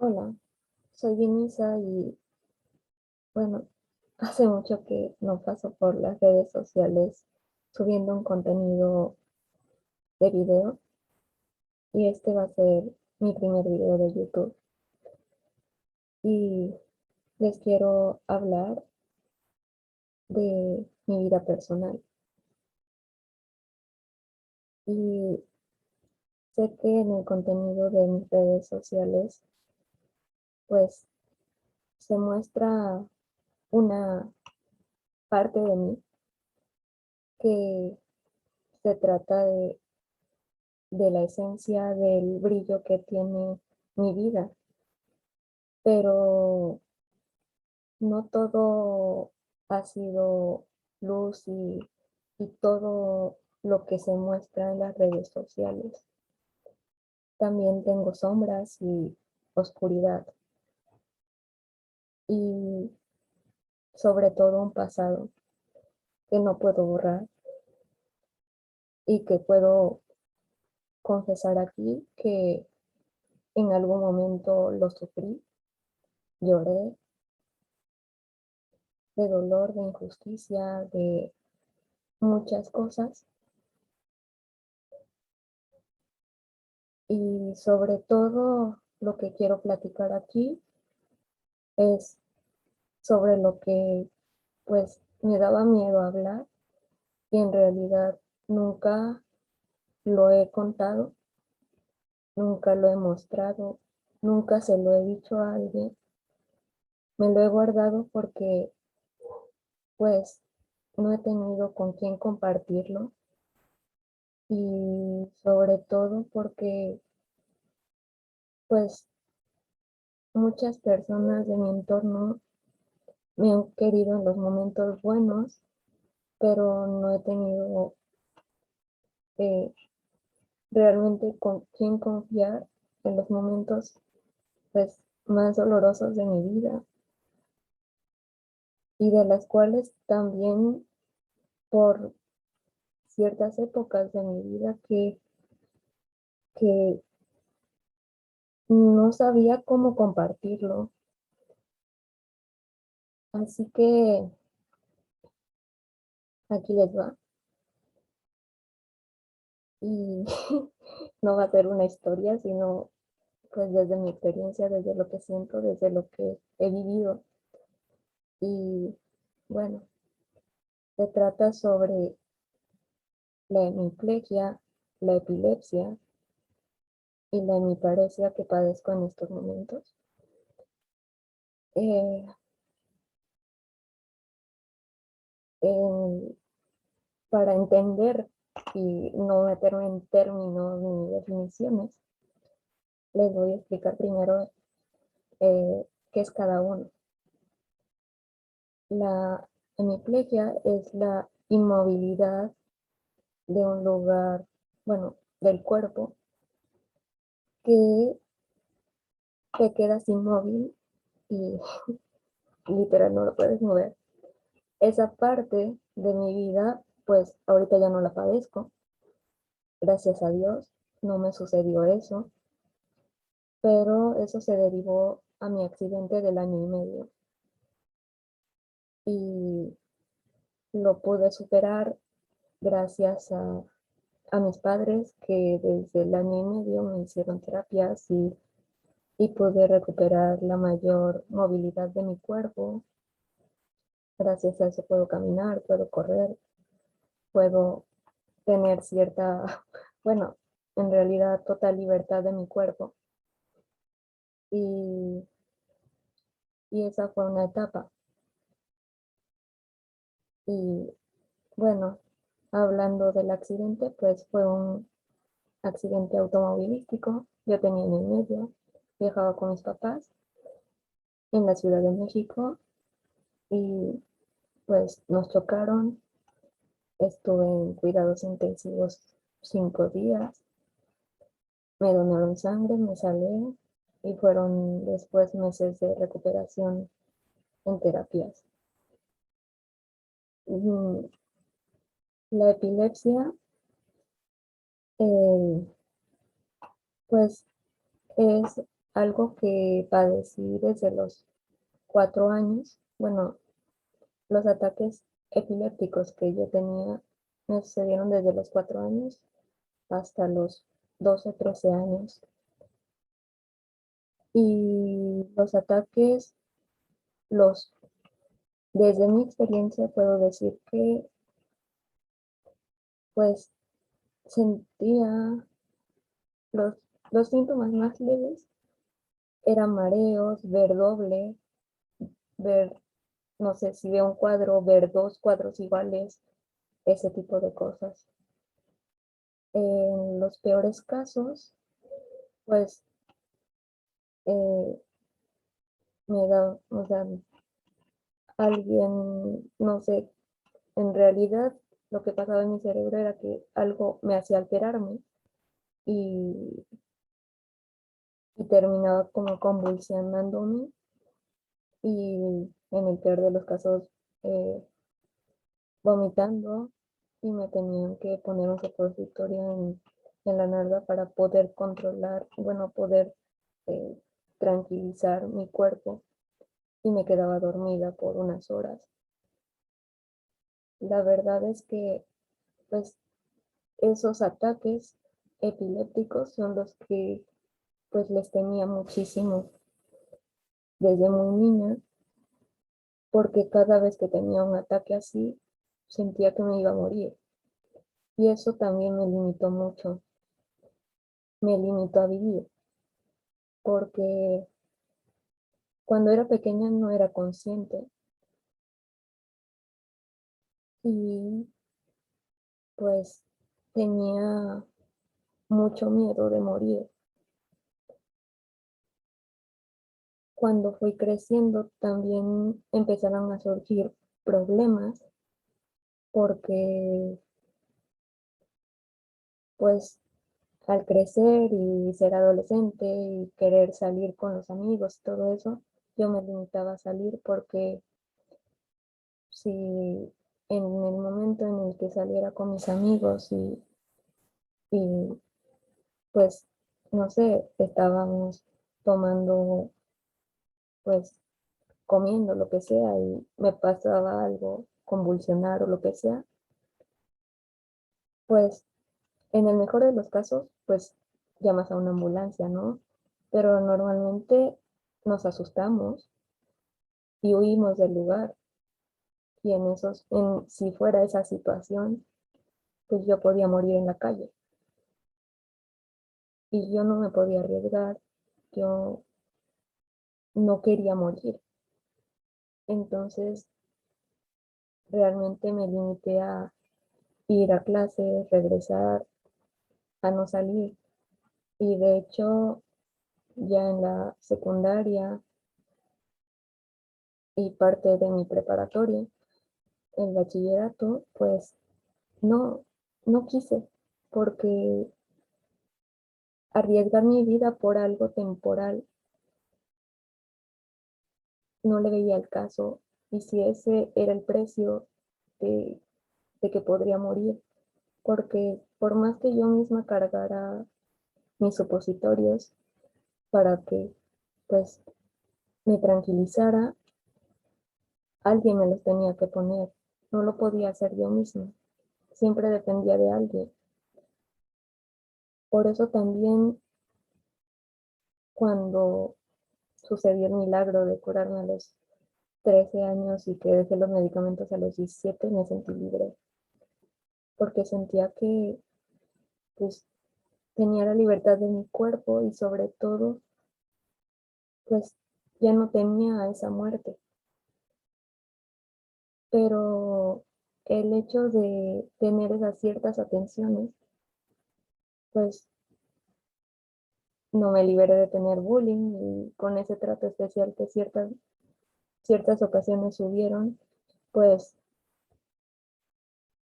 Hola, soy Vinisa y bueno, hace mucho que no paso por las redes sociales subiendo un contenido de video y este va a ser mi primer video de YouTube y les quiero hablar de mi vida personal. Y sé que en el contenido de mis redes sociales pues se muestra una parte de mí que se trata de la esencia del brillo que tiene mi vida, pero no todo ha sido luz y todo lo que se muestra en las redes sociales. También tengo sombras y oscuridad y sobre todo un pasado que no puedo borrar y que puedo confesar aquí que en algún momento lo sufrí, lloré de dolor, de injusticia, de muchas cosas y sobre todo lo que quiero platicar aquí es sobre lo que pues me daba miedo hablar y en realidad nunca lo he contado, nunca lo he mostrado, nunca se lo he dicho a alguien, me lo he guardado porque pues no he tenido con quién compartirlo y sobre todo porque pues muchas personas de mi entorno me han querido en los momentos buenos, pero no he tenido eh, realmente con quién confiar en los momentos pues, más dolorosos de mi vida y de las cuales también por ciertas épocas de mi vida que no sabía cómo compartirlo. Así que aquí les va. Y no va a ser una historia, sino pues desde mi experiencia, desde lo que siento, desde lo que he vivido. Y bueno, se trata sobre la hemiplegia, la epilepsia y la hemiparesia que padezco en estos momentos. Eh, en- para entender y no meterme en términos ni definiciones, les voy a explicar primero qué es cada uno. La hemiplegia es la inmovilidad de un lugar, bueno, del cuerpo, que te quedas inmóvil y literal no lo puedes mover. Esa parte de mi vida, pues ahorita ya no la padezco, gracias a Dios, no me sucedió eso, pero eso se derivó a mi accidente del año y medio y lo pude superar gracias a mis padres que desde el año y medio me hicieron terapias y pude recuperar la mayor movilidad de mi cuerpo. Gracias a eso puedo caminar, puedo correr, puedo tener cierta, bueno, en realidad total libertad de mi cuerpo. Y, y esa fue una etapa. Y bueno, hablando del accidente, pues fue un accidente automovilístico. Yo tenía año y medio, viajaba con mis papás en la Ciudad de México y pues nos chocaron. Estuve en cuidados intensivos 5 días, me donaron sangre, me salé y fueron después meses de recuperación en terapias. Mm, La epilepsia, eh, pues es algo que padecí desde los 4 años. Bueno, los ataques epilépticos que yo tenía me sucedieron desde los 4 años hasta los 12, 13 años. Y los ataques, los, desde mi experiencia puedo decir que pues sentía los, los síntomas más leves eran mareos, ver doble, ver, no sé, si veo un cuadro, ver dos cuadros iguales, ese tipo de cosas. En los peores casos, pues eh, me da, o sea, alguien, no sé, en realidad lo que pasaba en mi cerebro era que algo me hacía alterarme y, y terminaba como convulsionándome y en el peor de los casos eh, vomitando y me tenían que poner un supositorio en la nalga para poder controlar, bueno, poder eh, tranquilizar mi cuerpo y me quedaba dormida por unas horas. La verdad es que pues esos ataques epilépticos son los que pues les temía muchísimo desde muy niña, porque cada vez que tenía un ataque así sentía que me iba a morir. Y eso también me limitó mucho, me limitó a vivir, porque cuando era pequeña no era consciente y pues tenía mucho miedo de morir. Cuando fui creciendo también empezaron a surgir problemas porque pues al crecer y ser adolescente y querer salir con los amigos y todo eso, yo me limitaba a salir porque si en el momento en el que saliera con mis amigos y pues, no sé, estábamos tomando, pues, comiendo lo que sea y me pasaba algo, convulsionar o lo que sea, pues, en el mejor de los casos, pues, llamas a una ambulancia, ¿no? Pero normalmente nos asustamos y huimos del lugar. Y si fuera esa situación, pues yo podía morir en la calle. Y yo no me podía arriesgar, yo no quería morir. Entonces, realmente me limité a ir a clases, regresar, a no salir. Y de hecho, ya en la secundaria y parte de mi preparatoria, el bachillerato, pues no, no quise, porque arriesgar mi vida por algo temporal no le veía el caso. Y si ese era el precio de, de que podría morir, porque por más que yo misma cargara mis supositorios para que pues me tranquilizara, alguien me los tenía que poner, no lo podía hacer yo misma, siempre dependía de alguien. Por eso también cuando sucedió el milagro de curarme a los 13 años y que dejé los medicamentos a los 17, me sentí libre, porque sentía que pues tenía la libertad de mi cuerpo y sobre todo pues ya no temía a esa muerte. Pero el hecho de tener esas ciertas atenciones, pues no me liberé de tener bullying y con ese trato especial que ciertas ocasiones hubieron, pues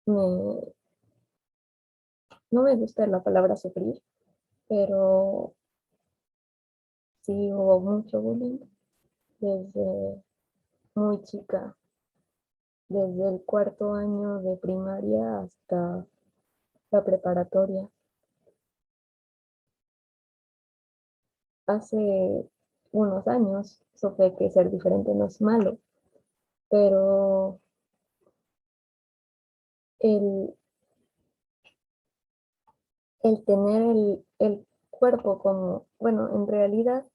me, no me gusta la palabra sufrir, pero sí hubo mucho bullying desde muy chica, desde el cuarto año de primaria hasta la preparatoria. hace unos años supe que ser diferente no es malo, pero el, el tener el cuerpo como, bueno, en realidad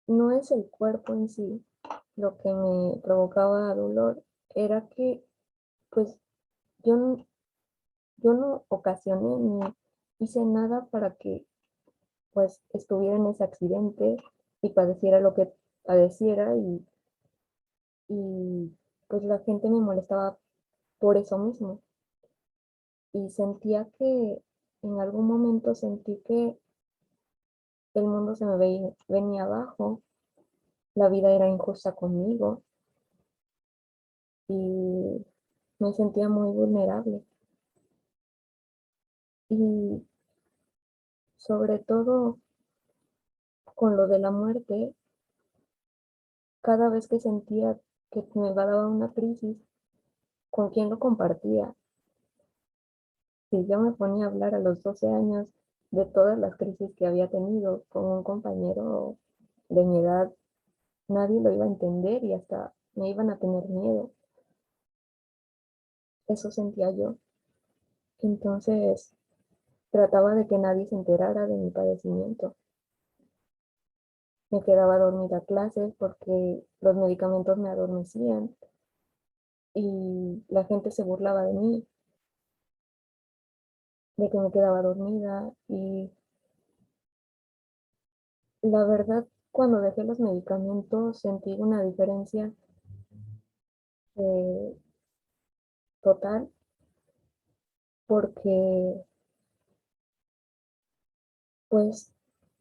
no es el cuerpo en sí lo que me provocaba dolor, era que pues yo, yo no ocasioné ni hice nada para que pues estuviera en ese accidente y padeciera lo que padeciera y pues la gente me molestaba por eso mismo. Y sentía que en algún momento sentí que el mundo se me venía abajo, la vida era injusta conmigo y me sentía muy vulnerable. Y sobre todo con lo de la muerte, cada vez que sentía que me daba una crisis, ¿con quién lo compartía? Si yo me ponía a hablar a los 12 años de todas las crisis que había tenido con un compañero de mi edad, nadie lo iba a entender y hasta me iban a tener miedo. Eso sentía yo. Entonces trataba de que nadie se enterara de mi padecimiento. Me quedaba dormida a clases porque los medicamentos me adormecían y la gente se burlaba de mí, de que me quedaba dormida y la verdad, cuando dejé los medicamentos sentí una diferencia eh, total porque pues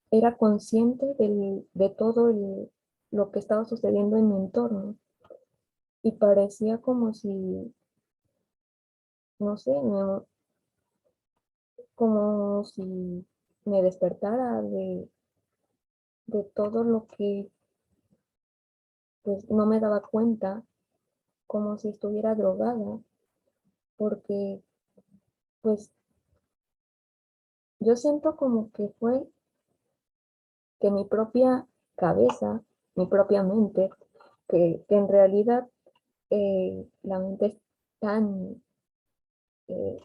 era consciente de todo lo que estaba sucediendo en mi entorno y parecía como si, no sé, como si me despertara de todo lo que pues no me daba cuenta, como si estuviera drogada, porque pues yo siento como que fue que mi propia cabeza, mi propia mente, que en realidad la mente es tan, eh,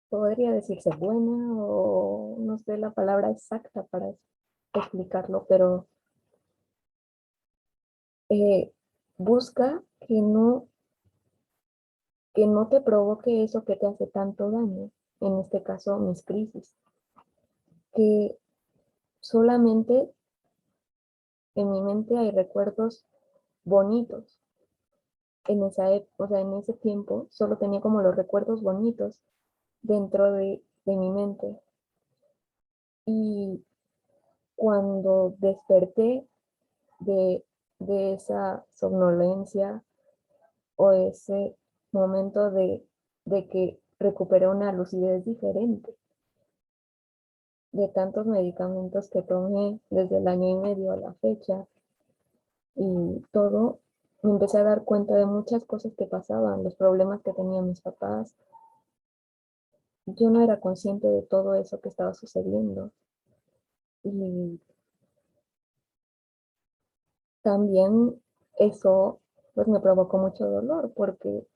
podría decirse buena o no sé la palabra exacta para explicarlo, pero eh, busca que no te provoque eso que te hace tanto daño, en este caso mis crisis, que solamente en mi mente hay recuerdos bonitos. En esa época, o sea, en ese tiempo solo tenía como los recuerdos bonitos dentro de mi mente. Y cuando desperté de, de esa somnolencia o ese momento de que recuperé una lucidez diferente de tantos medicamentos que tomé desde el año y medio a la fecha y todo, me empecé a dar cuenta de muchas cosas que pasaban, los problemas que tenían mis papás. Yo no era consciente de todo eso que estaba sucediendo y también eso pues me provocó mucho dolor porque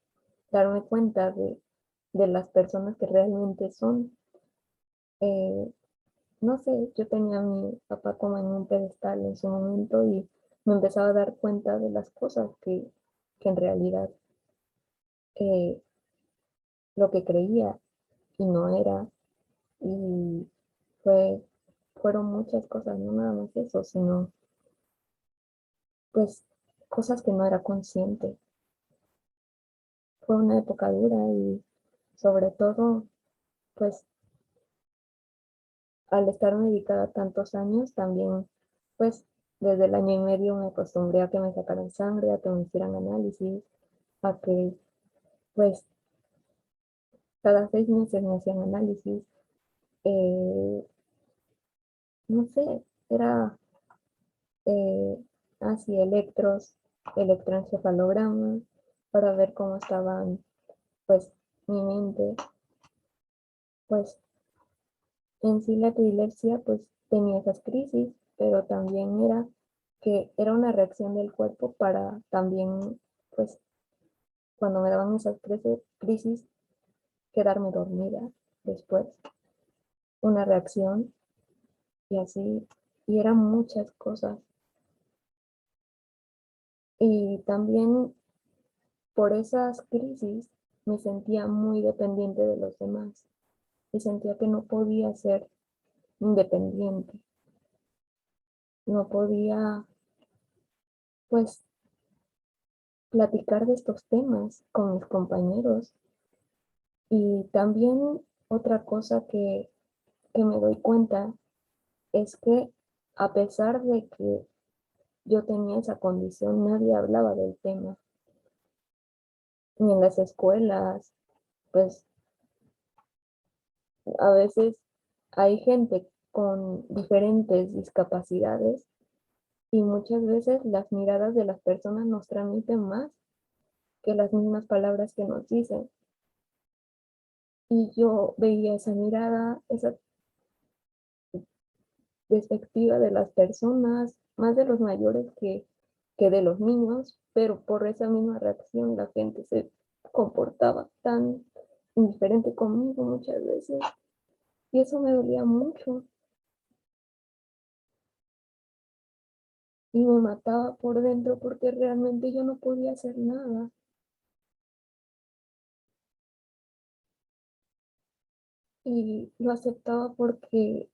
darme cuenta de las personas que realmente son. eh, no sé, yo tenía a mi papá como en un pedestal en su momento y me empezaba a dar cuenta de las cosas que en realidad eh, lo que creía y no era. Y fue, fueron muchas cosas, no nada más eso, sino pues cosas que no era consciente. Fue una época dura y sobre todo pues al estar medicada tantos años también pues desde el año y medio me acostumbré a que me sacaran sangre, a que me hicieran análisis, a que pues cada 6 meses me hacían análisis. eh, no sé, era así electroencefalograma para ver cómo estaban pues mi mente, pues En sí la epilepsia pues tenía esas crisis, pero también era que era una reacción del cuerpo para también, pues cuando me daban esas crisis, quedarme dormida después, una reacción y así, y eran muchas cosas. Y también por esas crisis me sentía muy dependiente de los demás y sentía que no podía ser independiente, no podía pues platicar de estos temas con mis compañeros. Y también otra cosa que me doy cuenta es que a pesar de que yo tenía esa condición, nadie hablaba del tema, ni en las escuelas, pues a veces hay gente con diferentes discapacidades y muchas veces las miradas de las personas nos transmiten más que las mismas palabras que nos dicen. Y yo veía esa mirada, esa despectiva de las personas, más de los mayores que de los niños, pero por esa misma reacción la gente se comportaba tan indiferente conmigo muchas veces y eso me dolía mucho y me mataba por dentro porque realmente yo no podía hacer nada y lo aceptaba porque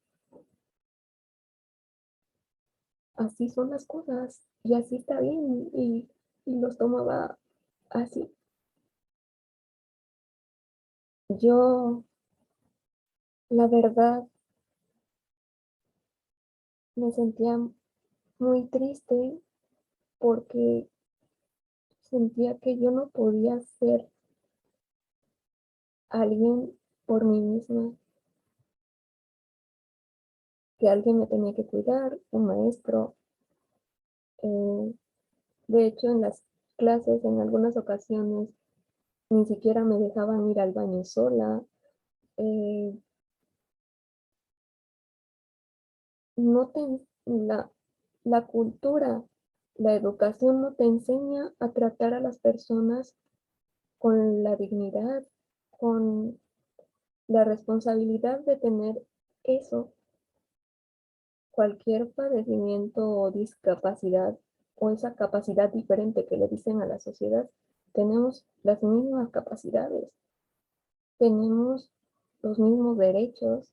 así son las cosas y así está bien y los tomaba así. Yo, la verdad, me sentía muy triste porque sentía que yo no podía ser alguien por mí misma, que alguien me tenía que cuidar, un maestro. eh, de hecho, en las clases, en algunas ocasiones, ni siquiera me dejaban ir al baño sola. eh, no te, la, la cultura, la educación no te enseña a tratar a las personas con la dignidad, con la responsabilidad de tener eso, cualquier padecimiento o discapacidad o esa capacidad diferente que le dicen a la sociedad, tenemos las mismas capacidades, tenemos los mismos derechos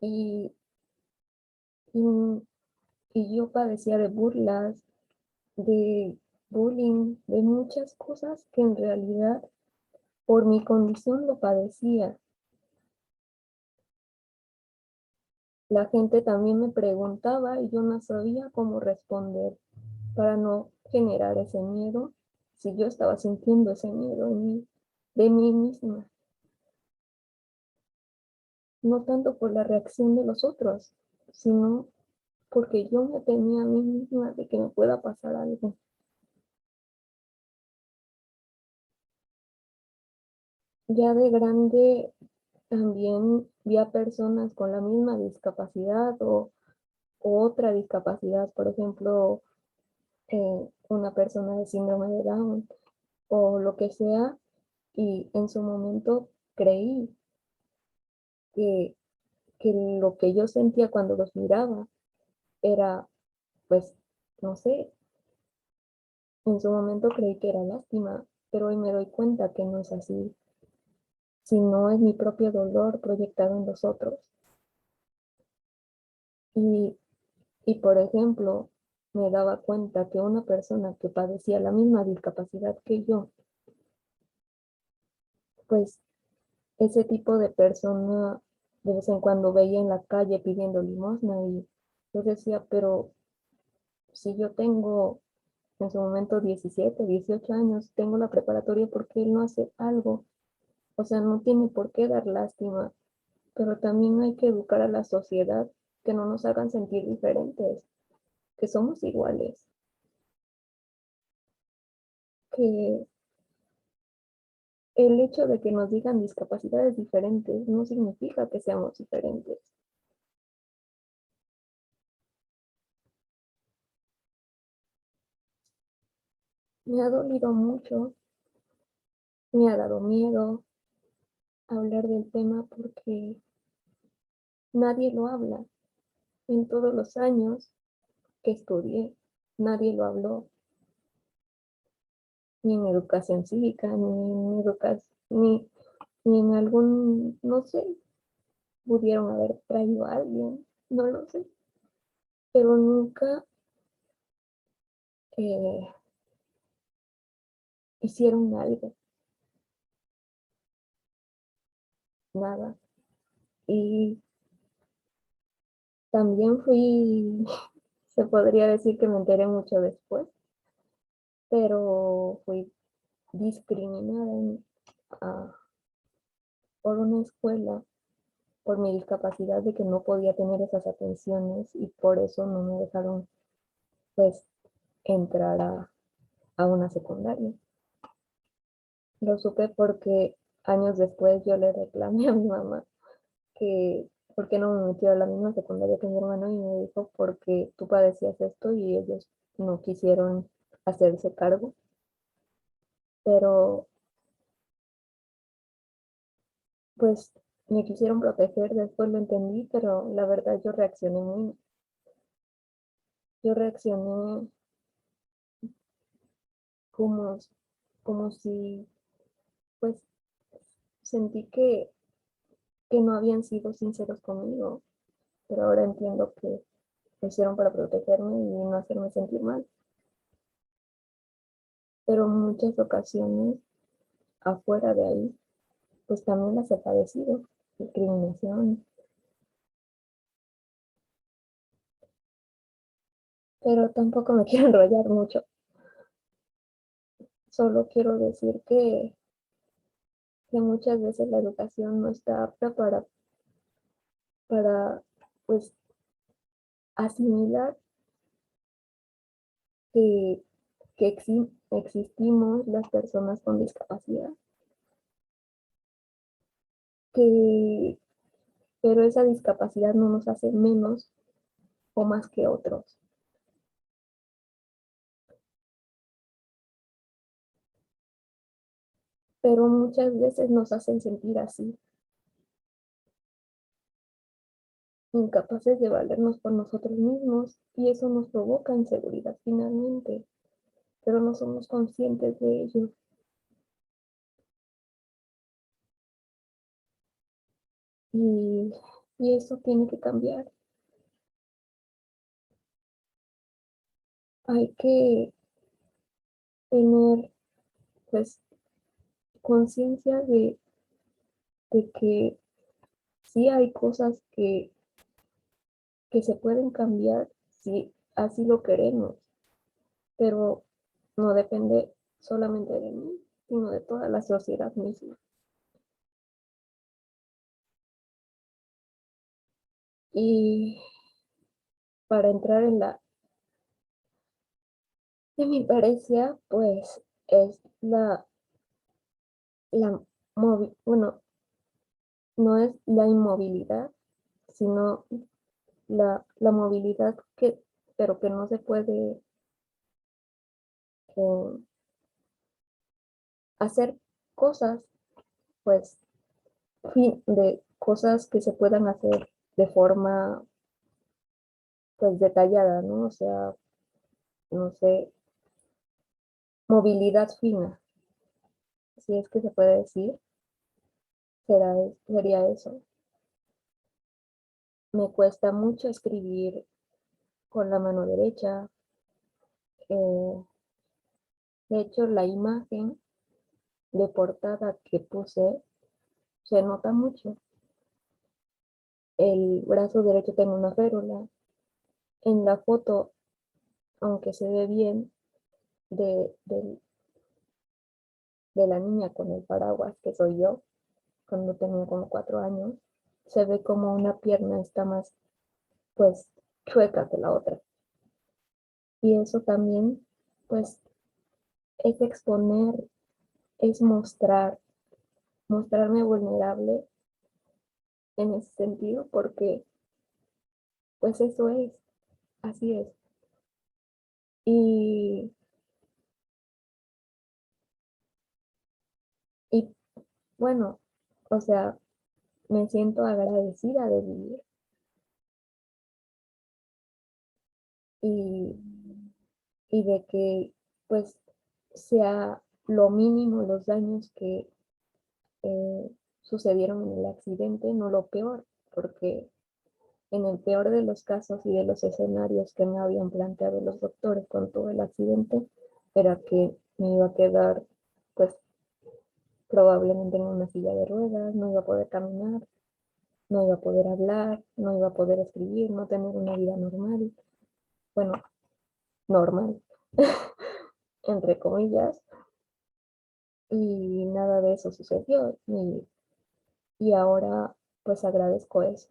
y, y, y yo padecía de burlas, de bullying, de muchas cosas que en realidad por mi condición lo padecía. La gente también me preguntaba y yo no sabía cómo responder para no generar ese miedo si yo estaba sintiendo ese miedo en mí, de mí misma, no tanto por la reacción de los otros, sino porque yo me temía a mí misma de que me pueda pasar algo. Ya de grande también vi a personas con la misma discapacidad o otra discapacidad, por ejemplo, una persona de síndrome de Down o lo que sea, y en su momento creí que, que lo que yo sentía cuando los miraba era, pues, no sé, en su momento creí que era lástima, pero hoy me doy cuenta que no es así, sino es mi propio dolor proyectado en los otros. Y, y por ejemplo, me daba cuenta que una persona que padecía la misma discapacidad que yo, pues ese tipo de persona de vez en cuando veía en la calle pidiendo limosna y yo decía, pero si yo tengo en su momento 17, 18 años, tengo la preparatoria porque él no hace algo. O sea, no tiene por qué dar lástima, pero también hay que educar a la sociedad que no nos hagan sentir diferentes, que somos iguales, que, el hecho de que nos digan discapacidades diferentes no significa que seamos diferentes. Me ha dolido mucho, me ha dado miedo hablar del tema porque nadie lo habla. En todos los años que estudié, nadie lo habló, ni en educación cívica, ni en algún, no sé, pudieron haber traído a alguien, no lo sé, pero nunca eh, hicieron algo, nada. Y también fui, se podría decir que me enteré mucho después, pero fui discriminada ah, por una escuela por mi discapacidad de que no podía tener esas atenciones y por eso no me dejaron pues entrar a una secundaria. Lo supe porque años después yo le reclamé a mi mamá que por qué no me metió a la misma secundaria que mi hermano y me dijo porque tú padecías esto y ellos no quisieron hacerse cargo, pero pues me quisieron proteger, después lo entendí, pero la verdad yo reaccioné como, como si pues sentí que no habían sido sinceros conmigo, pero ahora entiendo que lo hicieron para protegerme y no hacerme sentir mal. Pero en muchas ocasiones, afuera de ahí, pues también las he padecido, discriminación. Pero tampoco me quiero enrollar mucho. Solo quiero decir que muchas veces la educación no está apta para pues, asimilar que, que existimos las personas con discapacidad. Que, pero esa discapacidad no nos hace menos o más que otros. Pero muchas veces nos hacen sentir así, incapaces de valernos por nosotros mismos y eso nos provoca inseguridad finalmente, pero no somos conscientes de ello y, y eso tiene que cambiar. Hay que tener pues conciencia de que sí hay cosas que se pueden cambiar si así lo queremos, pero no depende solamente de mí, sino de toda la sociedad misma. Y para entrar en de mi parecer, pues es la bueno, no es la inmovilidad, sino la movilidad pero que no se puede eh, hacer cosas, pues, de cosas que se puedan hacer de forma, pues, detallada, ¿no? O sea, no sé, movilidad fina, si es que se puede decir, sería eso. Me cuesta mucho escribir con la mano derecha. eh, de hecho, la imagen de portada que puse se nota mucho. El brazo derecho tiene una férula. En la foto, aunque se ve bien, de de la niña con el paraguas, que soy yo, cuando tenía como 4 años, se ve como una pierna está más, pues, chueca que la otra. Y eso también, pues, es exponer, es mostrar. mostrarme vulnerable en ese sentido, porque pues eso es, así es. Y, y bueno, o sea, me siento agradecida de vivir y, y de que pues sea lo mínimo los daños que eh, sucedieron en el accidente, no lo peor, porque en el peor de los casos y de los escenarios que me habían planteado los doctores con todo el accidente, era que me iba a quedar pues probablemente en una silla de ruedas, no iba a poder caminar, no iba a poder hablar, no iba a poder escribir, no tener una vida normal, bueno, normal, entre comillas, y nada de eso sucedió. Y ahora pues agradezco eso,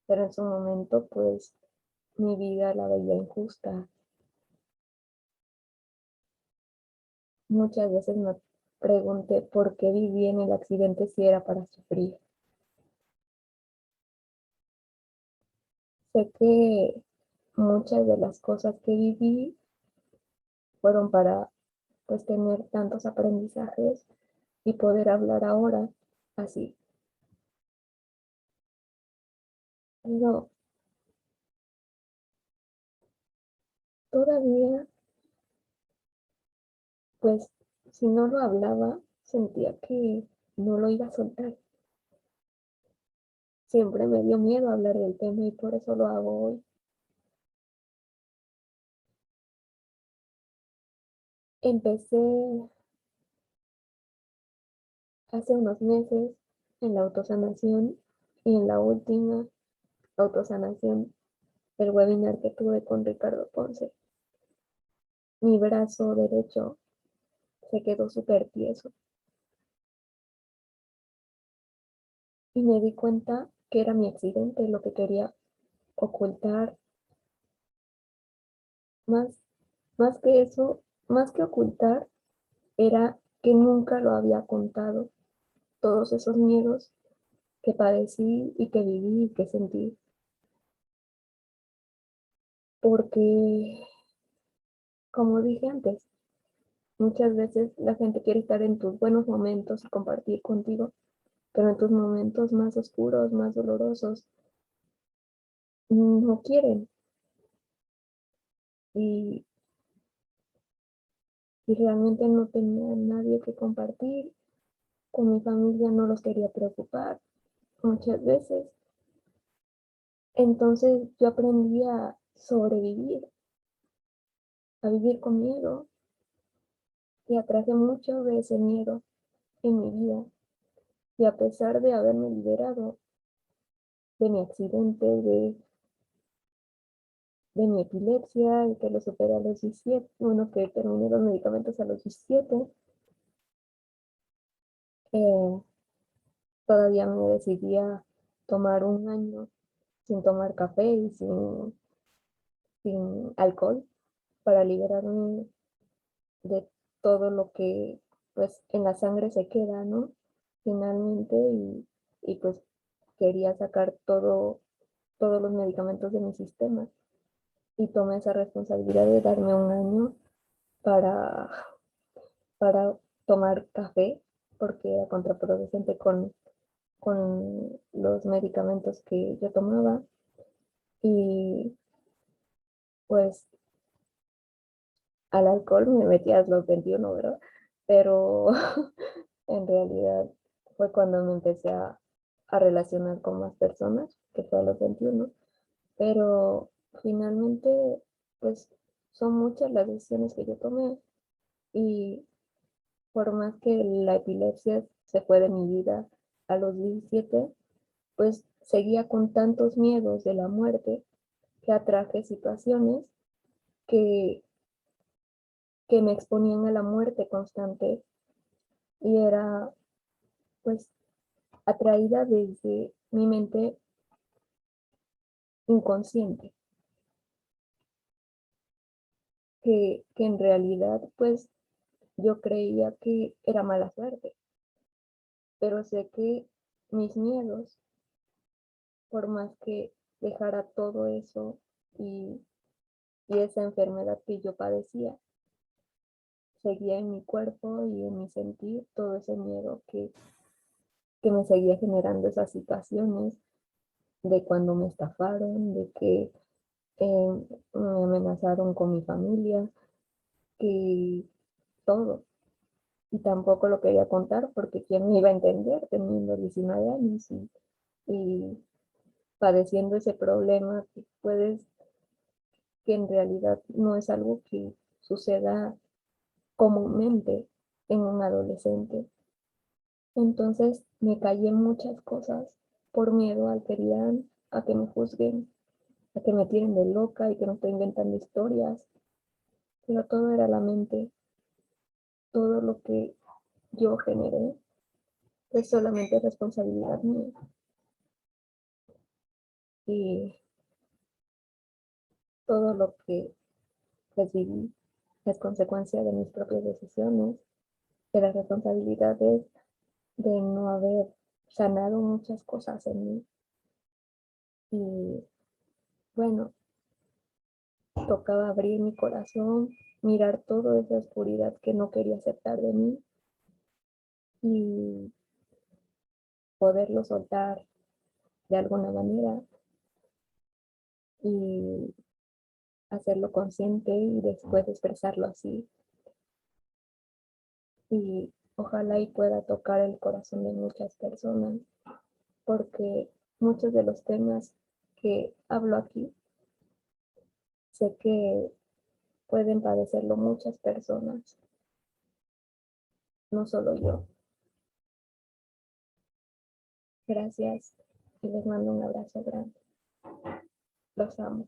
pero en su momento pues mi vida la veía injusta. Muchas veces me pregunté por qué viví en el accidente si era para sufrir. Sé que muchas de las cosas que viví fueron para pues tener tantos aprendizajes y poder hablar ahora así. Pero todavía, pues si no lo hablaba, sentía que no lo iba a soltar. Siempre me dio miedo hablar del tema y por eso lo hago hoy. Empecé hace unos meses en la autosanación y en la última autosanación, el webinar que tuve con Ricardo Ponce. Mi brazo derecho se quedó súper tieso y me di cuenta que era mi accidente lo que quería ocultar. Más, más que eso, más que ocultar, era que nunca lo había contado. Todos esos miedos que padecí y que viví y que sentí. Porque, como dije antes, muchas veces la gente quiere estar en tus buenos momentos y compartir contigo, pero en tus momentos más oscuros, más dolorosos, no quieren. Y, y realmente no tenía nadie que compartir. Con mi familia no los quería preocupar muchas veces. Entonces yo aprendí a sobrevivir, a vivir con miedo y atraje mucho de ese miedo en mi vida. Y a pesar de haberme liberado de mi accidente, de mi epilepsia y que lo superé a los 17, bueno, que terminé los medicamentos a los 17, eh, todavía me decidí a tomar un año sin tomar café y sin alcohol para liberarme de todo lo que pues en la sangre se queda, ¿no? Finalmente y pues quería sacar todos los medicamentos de mi sistema y tomé esa responsabilidad de darme un año para, para tomar café porque era contraproducente con los medicamentos que yo tomaba y pues al alcohol me metí a los 21, ¿verdad? Pero en realidad fue cuando me empecé a relacionar con más personas, que fue a los 21, pero finalmente pues son muchas las decisiones que yo tomé y por más que la epilepsia se fue de mi vida a los 17, pues seguía con tantos miedos de la muerte que atraje situaciones que, que me exponían a la muerte constante y era pues atraída desde mi mente inconsciente, que en realidad pues yo creía que era mala suerte, pero sé que mis miedos, por más que dejara todo eso y, y esa enfermedad que yo padecía, seguía en mi cuerpo y en mi sentir todo ese miedo que me seguía generando esas situaciones de cuando me estafaron, de que me amenazaron con mi familia, que todo. Y tampoco lo quería contar porque quién me iba a entender teniendo 19 años y padeciendo ese problema que puedes, que en realidad no es algo que suceda comúnmente en un adolescente. Entonces me callé muchas cosas por miedo a a que me juzguen, a que me tiren de loca y que me estoy inventando historias, pero todo era la mente, todo lo que yo generé es solamente responsabilidad mía. Y todo lo que recibí es consecuencia de mis propias decisiones, de las responsabilidades de no haber sanado muchas cosas en mí. Y bueno, tocaba abrir mi corazón, mirar toda esa oscuridad que no quería aceptar de mí y poderlo soltar de alguna manera y hacerlo consciente y después expresarlo así. Y ojalá y pueda tocar el corazón de muchas personas, porque muchos de los temas que hablo aquí sé que pueden padecerlo muchas personas, no solo yo. Gracias y les mando un abrazo grande. Los amo.